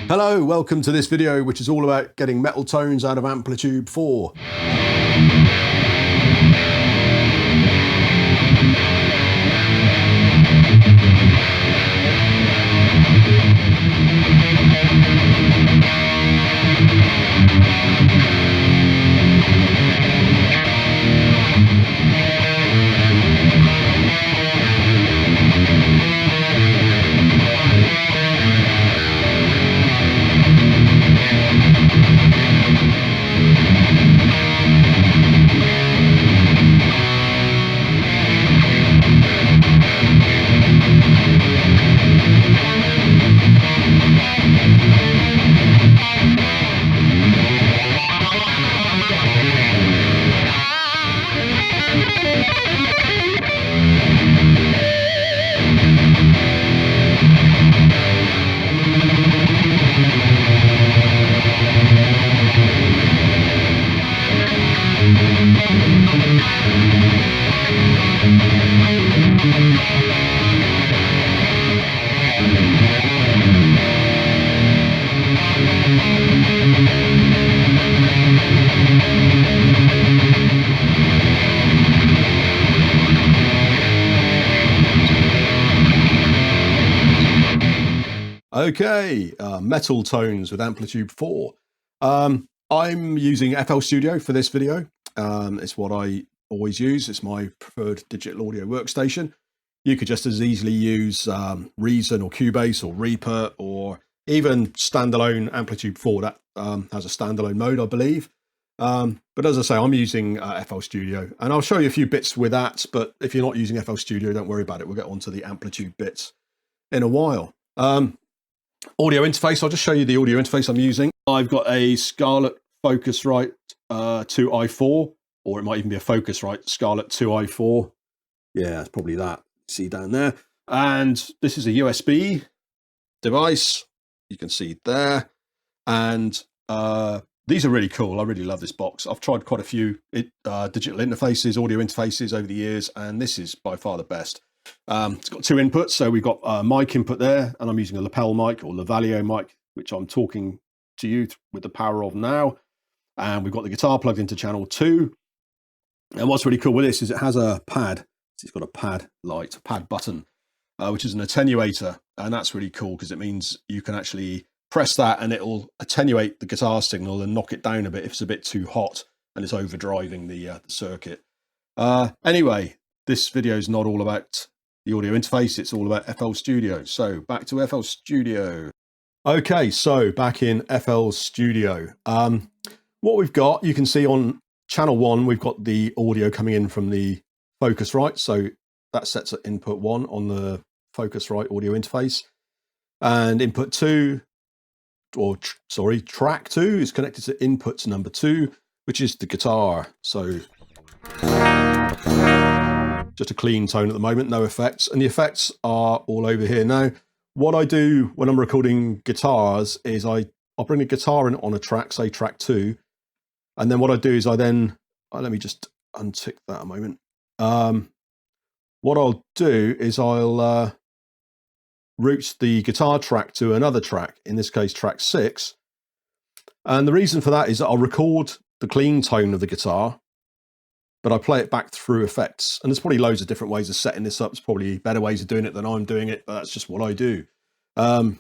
Hello, welcome to this video, which is all about getting metal tones out of Amplitube 4. Okay, metal tones with Amplitube 4. I'm using FL Studio for this video. It's what I always use. It's my preferred digital audio workstation. You could just as easily use Reason or Cubase or Reaper or even standalone Amplitube 4. That has a standalone mode, I believe. But as I say, I'm using FL Studio, and I'll show you a few bits with that. But if you're not using FL Studio, don't worry about it. We'll get onto the Amplitude bits in a while. Audio interface, I'll just show you the audio interface I'm using. I've got a Scarlet Focusrite 2i4, or it might even be a Focusrite Scarlet 2i4. Yeah, it's probably that. See down there. And this is a USB device. You can see there. And these are really cool. I really love this box. I've tried quite a few digital interfaces, audio interfaces over the years, and this is by far the best. It's got two inputs, so we've got a mic input there, and I'm using a lapel mic or lavalier mic, which I'm talking to you with the power of now. And we've got the guitar plugged into channel 2. And what's really cool with this is it has a pad. It's got a pad light, a pad button, which is an attenuator, and that's really cool because it means you can actually press that and it'll attenuate the guitar signal and knock it down a bit if it's a bit too hot and it's overdriving the circuit. Anyway, this video is not all about the audio interface, it's all about FL Studio. So back to FL Studio. Okay, so back in FL Studio. What we've got, you can see on channel 1, we've got the audio coming in from the Focusrite. So that sets at input 1 on the Focusrite audio interface. And input 2, or sorry, track 2 is connected to input number 2, which is the guitar. So just a clean tone at the moment, no effects. And the effects are all over here. Now, what I do when I'm recording guitars is I'll bring a guitar in on a track, say track 2. And then what I do is let me just untick that a moment. What I'll do is I'll route the guitar track to another track, in this case track 6. And the reason for that is that I'll record the clean tone of the guitar, but I play it back through effects. And there's probably loads of different ways of setting this up. There's probably better ways of doing it than I'm doing it, but that's just what I do. And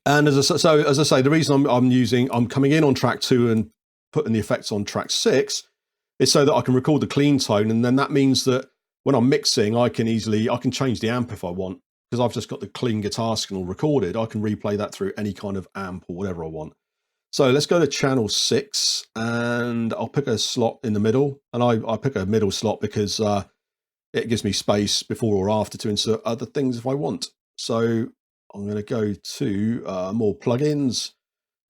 as I say, the reason I'm coming in on track 2 and putting the effects on track 6 is so that I can record the clean tone, and then that means that when I'm mixing, I can change the amp if I want, because I've just got the clean guitar signal recorded. I can replay that through any kind of amp or whatever I want. So let's go to channel 6, and I'll pick a slot in the middle, and I pick a middle slot because it gives me space before or after to insert other things if I want. So I'm going to go to more plugins,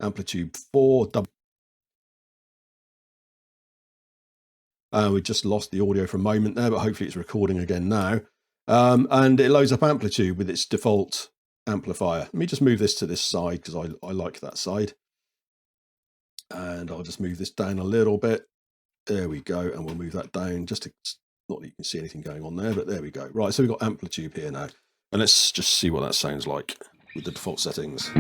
Amplitube 4. We just lost the audio for a moment there, but hopefully it's recording again now. And it loads up Amplitude with its default amplifier. Let me just move this to this side because I like that side. And I'll just move this down a little bit. There we go. And we'll move that down just to, not that you can see anything going on there, but there we go. Right, so we've got Amplitube here now. And let's just see what that sounds like with the default settings.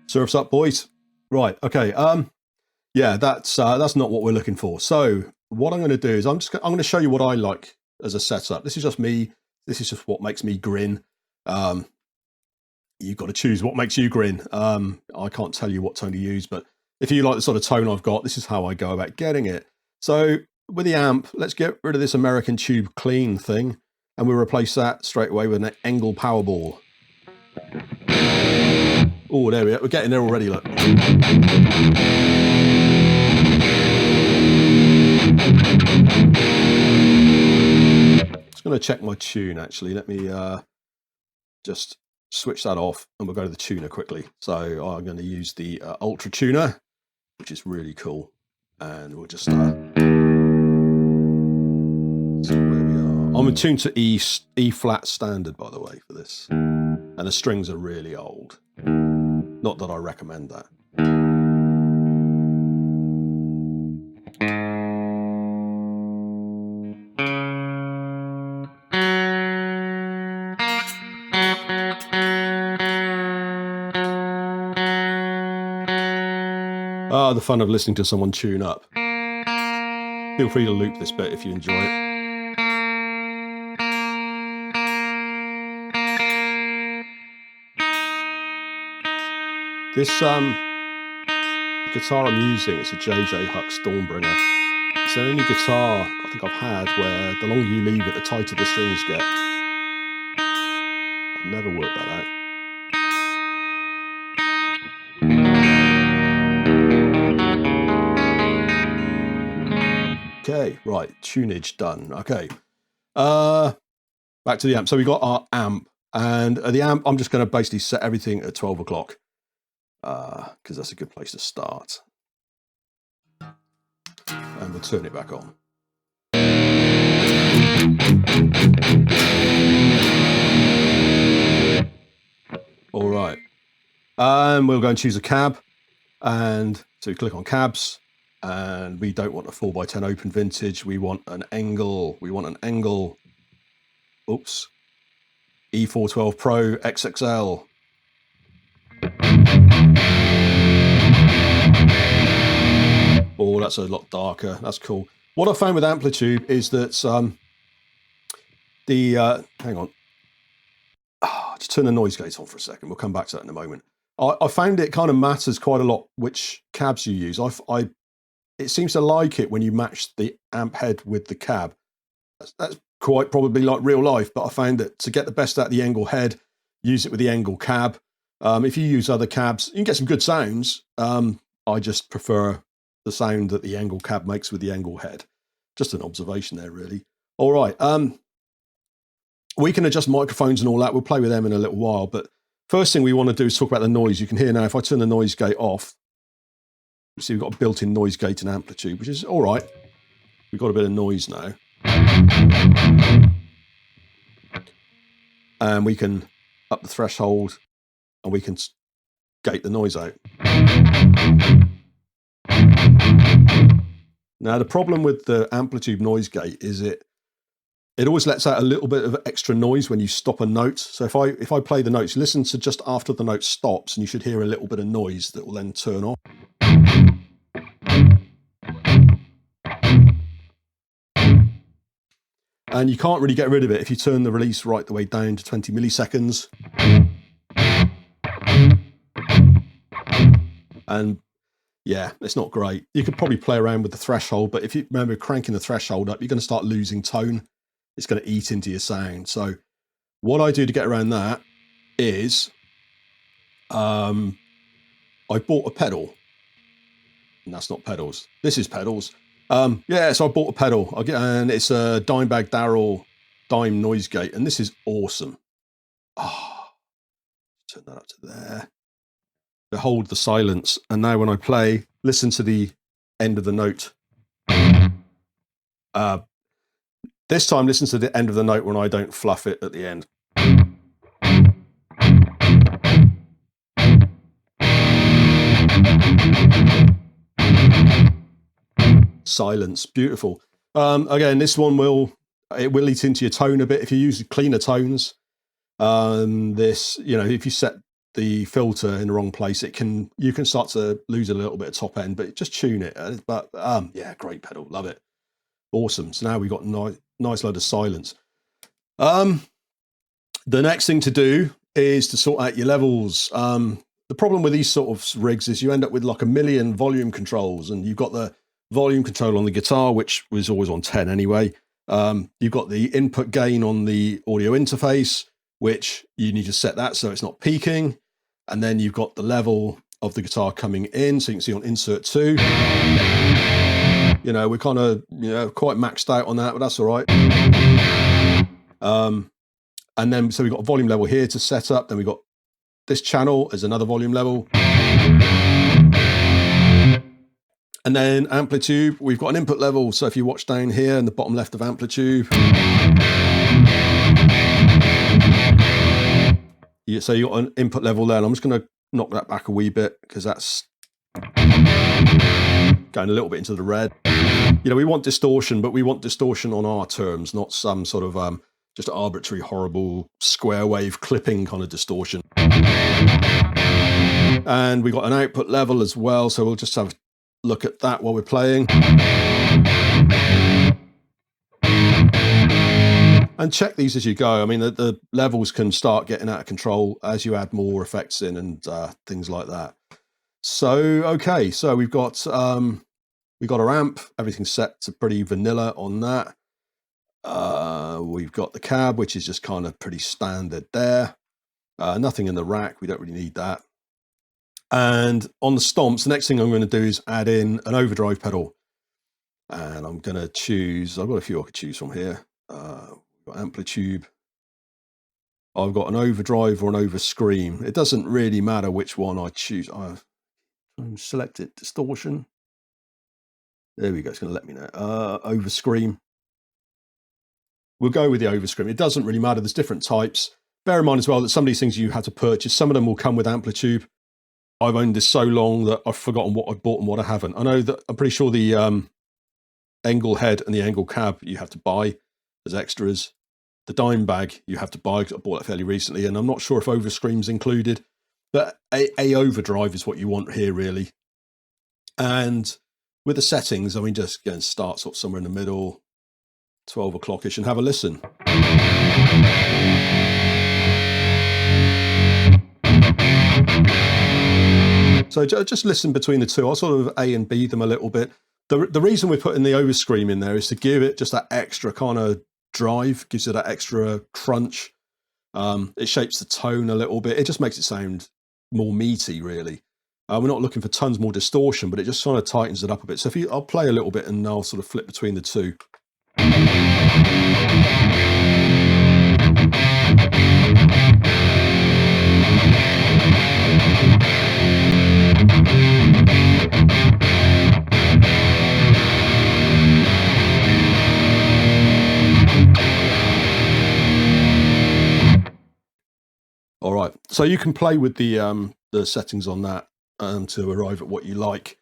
Surf's up, boys. Right, okay. Yeah, that's not what we're looking for. So what I'm going to do is I'm going to show you what I like as a setup. This is just me. This is just what makes me grin. You've got to choose what makes you grin. I can't tell you what tone to use, but if you like the sort of tone I've got, this is how I go about getting it. So with the amp, let's get rid of this American Tube Clean thing, and we'll replace that straight away with an Engl Powerball. Oh, there we are. We're getting there already, look. Just going to check my tune, actually. Let me just switch that off, and we'll go to the tuner quickly. So I'm going to use the Ultra Tuner, which is really cool. And we'll just... so where we are. I'm attuned to E flat standard, by the way, for this. And the strings are really old. Not that I recommend that. Ah, the fun of listening to someone tune up. Feel free to loop this bit if you enjoy it. This guitar I'm using, it's a JJ Hucke Stormbringer. It's the only guitar I think I've had where the longer you leave it, the tighter the strings get. I've never worked that out. Okay, right, tunage done. Okay, back to the amp. So we got our amp, and the amp, I'm just going to basically set everything at 12 o'clock. Because that's a good place to start. And we'll turn it back on. All right. And we'll go and choose a cab. And so we click on cabs. And we don't want a 4x10 open vintage. We want an Engl. We want an Engl. Oops. E412 Pro XXL. Oh, that's a lot darker. That's cool. What I found with Amplitube is that hang on. Just turn the noise gate on for a second. We'll come back to that in a moment. I found it kind of matters quite a lot which cabs you use. It seems to like it when you match the amp head with the cab. That's quite probably like real life, but I found that to get the best out of the Engl head, use it with the Engl cab. If you use other cabs, you can get some good sounds. I just prefer the sound that the Engl cab makes with the Engl head. Just an observation there, really. All right. We can adjust microphones and all that. We'll play with them in a little while. But first thing we want to do is talk about the noise. You can hear now, if I turn the noise gate off, you see we've got a built-in noise gate and Amplitude, which is all right. We've got a bit of noise now. And we can up the threshold and we can gate the noise out. Now, the problem with the Amplitude noise gate is it always lets out a little bit of extra noise when you stop a note. So if I play the notes, listen to just after the note stops, and you should hear a little bit of noise that will then turn off. And you can't really get rid of it if you turn the release right the way down to 20 milliseconds. And yeah, it's not great. You could probably play around with the threshold, but if you remember cranking the threshold up, you're going to start losing tone. It's going to eat into your sound. So what I do to get around that is I bought a pedal. And that's not pedals. This is pedals. Yeah, so I bought a pedal. And it's a Dimebag Darrell Dime noise gate. And this is awesome. Turn that up to there. Hold the silence, and now when I play, listen to the end of the note. This time, listen to the end of the note when I don't fluff it at the end. Silence, beautiful. Again, this one will It will eat into your tone a bit if you use cleaner tones. This, you know, if you set the filter in the wrong place, you can start to lose a little bit of top end, but just tune it. But yeah, great pedal, love it, awesome. So now we've got nice load of silence. The next thing to do is to sort out your levels. The problem with these sort of rigs is you end up with like a million volume controls, and you've got the volume control on the guitar, which was always on 10 anyway. You've got the input gain on the audio interface, which you need to set that so it's not peaking. And then you've got the level of the guitar coming in, so you can see on insert 2. You know, we're kind of, you know, quite maxed out on that, but that's all right. And then, so we've got a volume level here to set up. Then we've got this channel as another volume level. And then Amplitube, we've got an input level. So if you watch down here in the bottom left of Amplitube, yeah, so you've got an input level there. And I'm just going to knock that back a wee bit because that's going a little bit into the red. You know, we want distortion, but we want distortion on our terms, not some sort of just arbitrary, horrible square wave clipping kind of distortion. And we got an output level as well, so we'll just have a look at that while we're playing. And check these as you go. I mean, the levels can start getting out of control as you add more effects in and things like that. So, okay, so we've got our amp, everything's set to pretty vanilla on that. We've got the cab, which is just kind of pretty standard there. Nothing in the rack, we don't really need that. And on the stomps, the next thing I'm going to do is add in an overdrive pedal. And I'm going to choose, I've got a few I could choose from here. We've got Amplitube. I've got an overdrive or an overscream. It doesn't really matter which one I choose. I've selected distortion. There we go, it's going to let me know. Overscream. We'll go with the overscream. It doesn't really matter, there's different types. Bear in mind as well that some of these things you have to purchase. Some of them will come with Amplitube. I've owned this so long that I've forgotten what I've bought and what I haven't. I know that I'm pretty sure the Engl head and the Engl cab you have to buy as extras. The dime bag you have to buy, because I bought that fairly recently, and I'm not sure if overscream's included, but a overdrive is what you want here really. And with the settings, I mean, just going to start sort of somewhere in the middle, 12 o'clock-ish, and have a listen. So just listen between the two. I'll sort of A and B them a little bit. The reason we're putting the overscream in there is to give it just that extra kind of drive, gives it that extra crunch. It shapes the tone a little bit. It just makes it sound more meaty, really. We're not looking for tons more distortion, but it just kind of tightens it up a bit. So I'll play a little bit and I'll sort of flip between the two. All right, so you can play with the settings on that to arrive at what you like.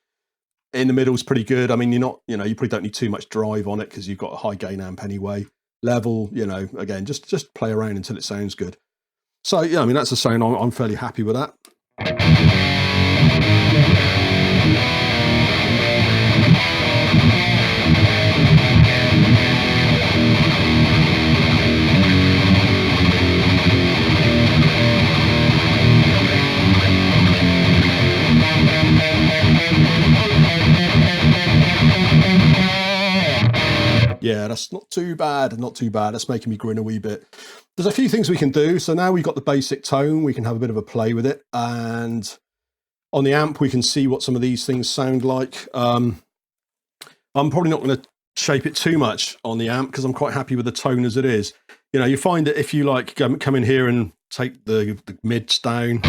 In the middle is pretty good. I mean, you probably don't need too much drive on it because you've got a high gain amp anyway. Level, again, just play around until it sounds good. So yeah, I mean, that's a sound. I'm fairly happy with that. Yeah, that's not too bad, not too bad. That's making me grin a wee bit. There's a few things we can do. So now we've got the basic tone, we can have a bit of a play with it. And on the amp, we can see what some of these things sound like. I'm probably not going to shape it too much on the amp because I'm quite happy with the tone as it is. You find that if you like come in here and take the mids down.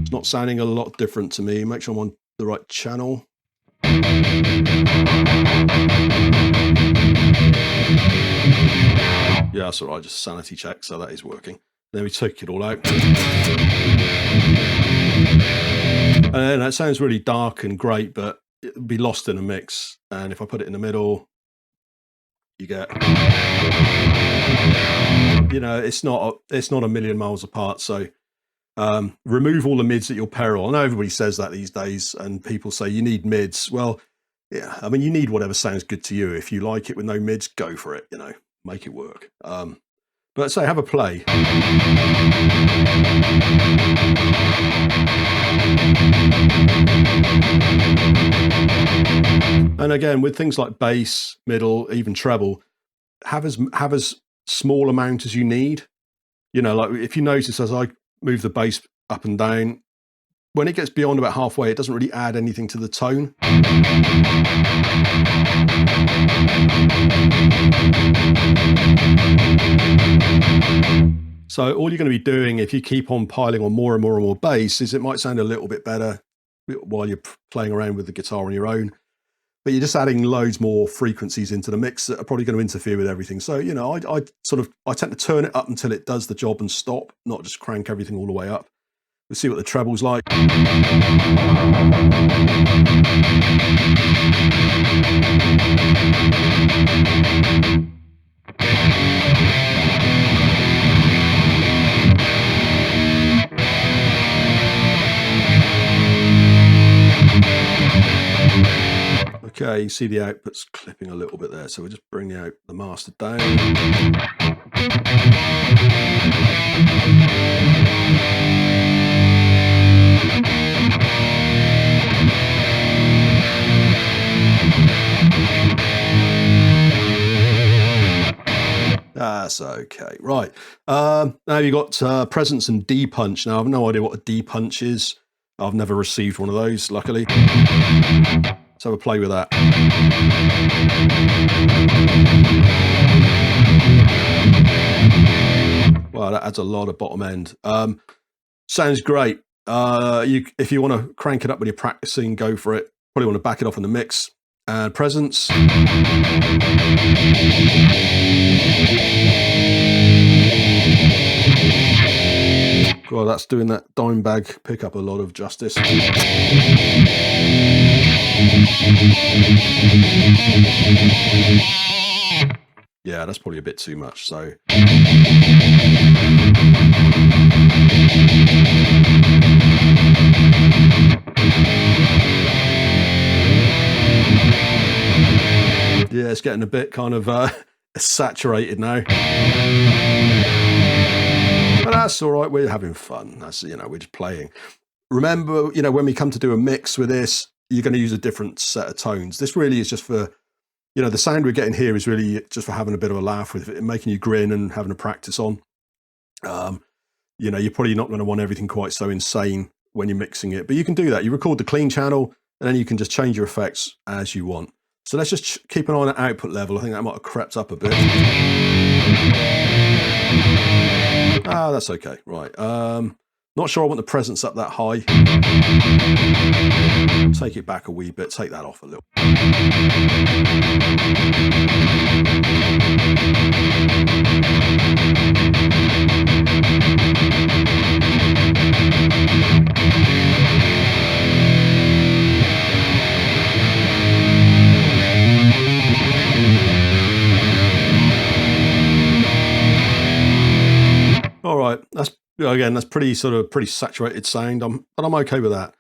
It's not sounding a lot different to me. Make sure I'm on the right channel. Yeah, that's all right, just sanity check, so that is working. Then we take it all out. And that sounds really dark and great, but it would be lost in a mix. And if I put it in the middle, you get, you know, it's not a million miles apart. So remove all the mids at your peril. I know everybody says that these days, and people say you need mids. Well, yeah, I mean, you need whatever sounds good to you. If you like it with no mids, go for it, you know, make it work. But say, have a play. And again, with things like bass, middle, even treble, have as small amount as you need. You know, like if you notice as I move the bass up and down, when it gets beyond about halfway, it doesn't really add anything to the tone. So all you're going to be doing if you keep on piling on more and more and more bass is it might sound a little bit better while you're playing around with the guitar on your own, but you're just adding loads more frequencies into the mix that are probably going to interfere with everything. So, you know, I tend to turn it up until it does the job and stop, not just crank everything all the way up. We'll see what the treble's like. Okay, you see the output's clipping a little bit there, so we'll just bring the master down. That's okay. Right. Now you've got presence and D-punch. Now, I've no idea what a D-punch is. I've never received one of those, luckily. Let's have a play with that. Wow, that adds a lot of bottom end. Sounds great. If you want to crank it up when you're practicing, go for it. Probably want to back it off in the mix. And presence. Well, that's doing that dime bag pickup a lot of justice. Yeah, that's probably a bit too much, so. Yeah, it's getting a bit kind of saturated now. But that's all right, we're having fun. That's, you know, we're just playing. Remember, you know, when we come to do a mix with this, you're going to use a different set of tones. This really is just for, you know, the sound we're getting here is really just for having a bit of a laugh with it, making you grin and having a practice on. You know, you're probably not going to want everything quite so insane when you're mixing it, but you can do that. You record the clean channel and then you can just change your effects as you want. So let's just keep an eye on the output level. I think that might have crept up a bit. Ah, that's okay. Right. Not sure I want the presence up that high. Take it back a wee bit. Take that off a little. All right, that's pretty saturated sound. But I'm okay with that.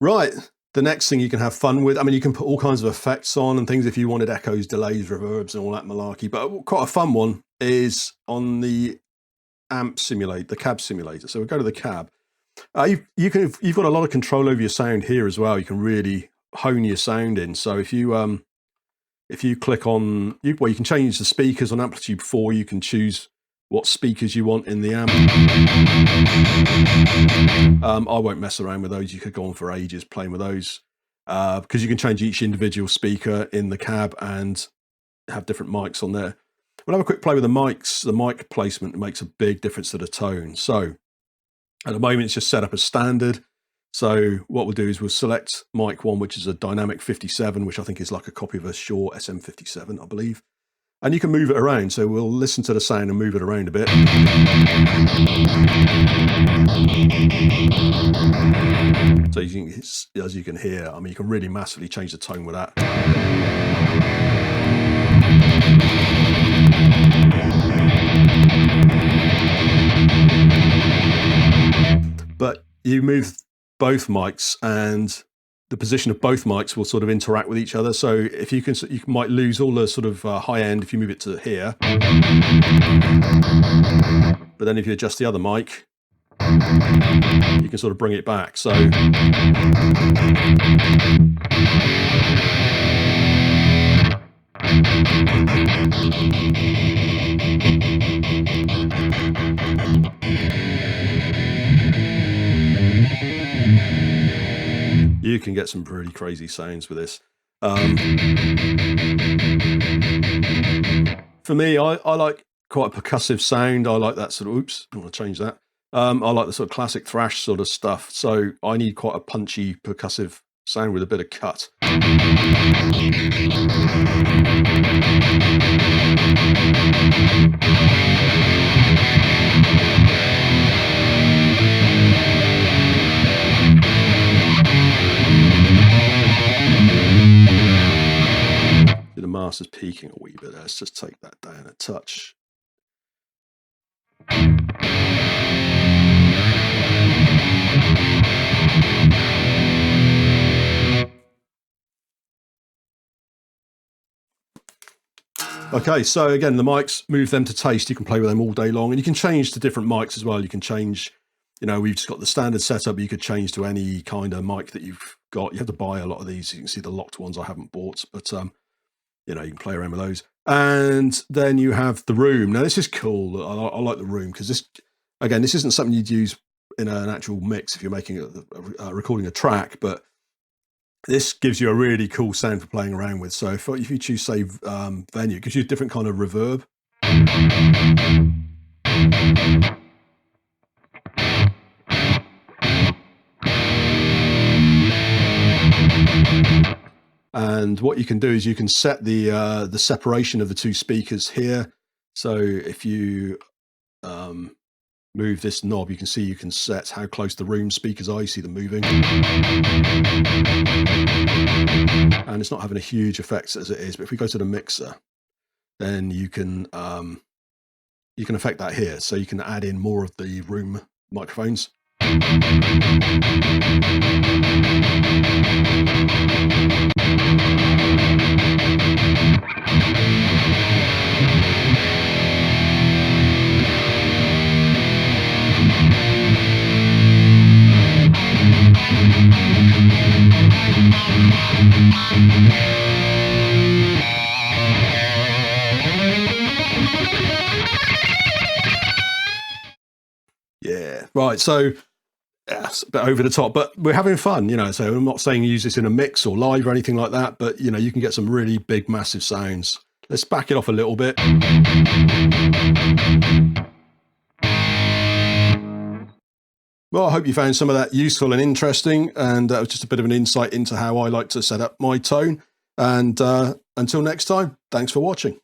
Right, the next thing you can have fun with. I mean, you can put all kinds of effects on and things if you wanted echoes, delays, reverbs, and all that malarkey. But quite a fun one is on the amp simulator, the cab simulator. So we'll go to the cab. You've got a lot of control over your sound here as well. You can really hone your sound in. So if you click on, you can change the speakers on Amplitude 4. You can choose what speakers you want in the amp. I won't mess around with those. You could go on for ages playing with those because you can change each individual speaker in the cab and have different mics on there. We'll have a quick play with the mics. The mic placement makes a big difference to the tone. So at the moment, it's just set up as standard. So what we'll do is we'll select mic 1, which is a dynamic 57, which I think is like a copy of a Shure SM57, I believe. And you can move it around. So we'll listen to the sound and move it around a bit. So as you can hear, I mean, you can really massively change the tone with that. But you move both mics and the position of both mics will sort of interact with each other. So if you might lose all the sort of high end if you move it to here. But then if you adjust the other mic, you can sort of bring it back. So you can get some pretty crazy sounds with this. For me, I like quite a percussive sound. I like that sort of, oops, I want to change that. I like the sort of classic thrash sort of stuff. So I need quite a punchy percussive sound with a bit of cut. The master's peaking a wee bit. Let's just take that down a touch. Okay, so again, the mics, move them to taste. You can play with them all day long, and you can change to different mics as well. You can change, you know, we've just got the standard setup. You could change to any kind of mic that you've got. You have to buy a lot of these. You can see the locked ones I haven't bought, but you know, you can play around with those. And then you have the room. Now this is cool. I like the room because this, again, this isn't something you'd use in an actual mix if you're making recording a track, but this gives you a really cool sound for playing around with. So if you choose, say, venue, it gives you a different kind of reverb. And what you can do is you can set the separation of the two speakers here. So if you move this knob, you can see you can set how close the room speakers are. You see them moving. And it's not having a huge effect as it is, but if we go to the mixer, then you can affect that here. So you can add in more of the room microphones. Yeah, right. So it's a bit over the top, but we're having fun, you know. So I'm not saying use this in a mix or live or anything like that, but you know, you can get some really big, massive sounds. Let's back it off a little bit. Well, I hope you found some of that useful and interesting, and that was just a bit of an insight into how I like to set up my tone. And until next time, thanks for watching.